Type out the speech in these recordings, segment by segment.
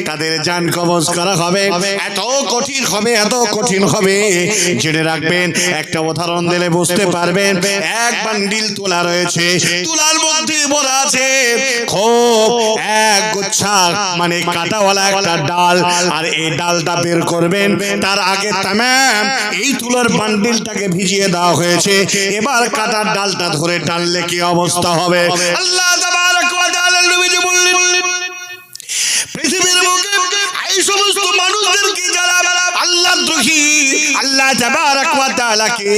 তাদের জান কবজ করা হবে। এত কঠিন হবে, এত কঠিন হবে, জেনে রাখবেন। একটা উদাহরণ দিলে বুঝতে পারবেন। এক বান্ডিল তুলা রয়েছে, তুলার মধ্যে ভরা আছে খুব এক গুচ্ছা মানে কাঁটাওয়ালা একটা ডাল, আর এই ডালটা বের করবেন তার আগে তামাম এই তুলার বান্ডিলটাকে ভিজিয়ে দেওয়া হয়েছে। এবার কাঁটার ডালটা ধরে টানলে কি অবস্থা হবে? আল্লাহ তাবারক ওয়া তাআলা নবীজি বললেন, পৃথিবীর বুকে এই সমস্ত মানুষদেরকে যারা আল্লাহদ্রোহী, আল্লাহ তাবারক ওয়া তাআলাকে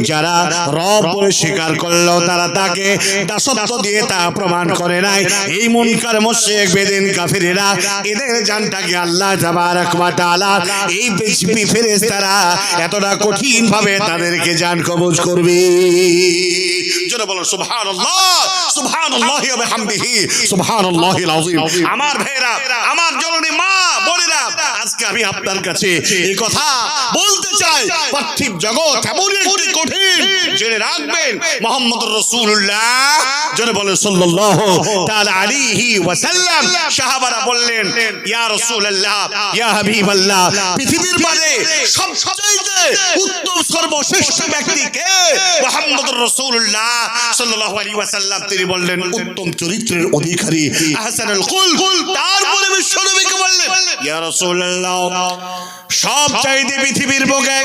যারা রব বলে স্বীকার করলো, তারা তাকে দাসত্ব দিয়ে তা প্রমাণ করে নাই, এই মুনকার মুশরিক বেদিন কাফিরেরা, এদের জানটাকে আল্লাহ তাবারক ওয়া তাআলা এই ফেরেশতারা এতটা কঠিন ভাবে তাদেরকে জান কবজ করবে। জোরে বলো সুবহানাল্লাহ, সুবহানাল্লাহি ওয়া বিহামদিহি, সুবহানাল্লাহিল আযীম। আমার ভাইরা, আমার জননী মা বোনেরা, আজকে আমি আপনার কাছে এই কথা বলতে চাই, পার্থিব জগৎ এমন একটি কঠিন, জেনে রাখবেন মুহাম্মদুর রাসূলুল্লাহ জোরে বলে সাল্লাল্লাহু তাআলা আলাইহি ওয়াসাল্লাম। সাহাবারা বললেন, ইয়া রাসূলুল্লাহ, ইয়া হাবিবাল্লাহ, পৃথিবীর মাঝে সবচেয়ে উত্তম সর্বশ্রেষ্ঠ ব্যক্তি কে? মুহাম্মদুর রাসূলুল্লাহ সাল্লাল্লাহু আলাইহি ওয়াসাল্লাম। তিনি বললেন, উত্তম চরিত্রের অধিকারী, আহসানুল খুলক। তারপরে বিশ্বনবীকে বললেন, ইয়া রাসূলুল্লাহ, সবচাইতে পৃথিবীর বুকে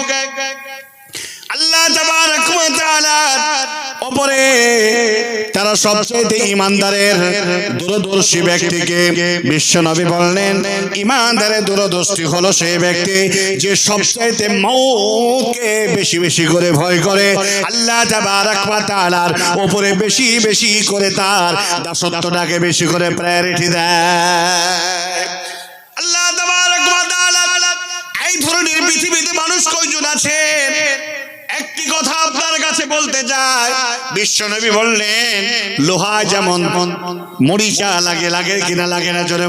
আল্লাহ তাবারক ওয়া তাআলার উপরে তারা সবচেয়ে ঈমানদারের দূরদর্শী ব্যক্তিকে বিশ্বনবী বললেন, ঈমানদারের দূরদর্শী হলো সেই ব্যক্তি যে সবচেয়ে মওতকে বেশি বেশি করে ভয় করে, আল্লাহ তাবারক ওয়া তাআলার উপরে বেশি বেশি করে তার দাসত্বটাকে বেশি করে প্রায়োরিটি দেয়। আল্লাহ তাবারক ওয়া তাআলা এই ধরনের পৃথিবীতে মানুষ কয়জন আছেন? একটি কথা আপনার কাছে বলতে চাই। বিশ্বনবী বললেন, লোহা যেমন মরিচা লাগে, লাগে কিনা লাগে না? জোরে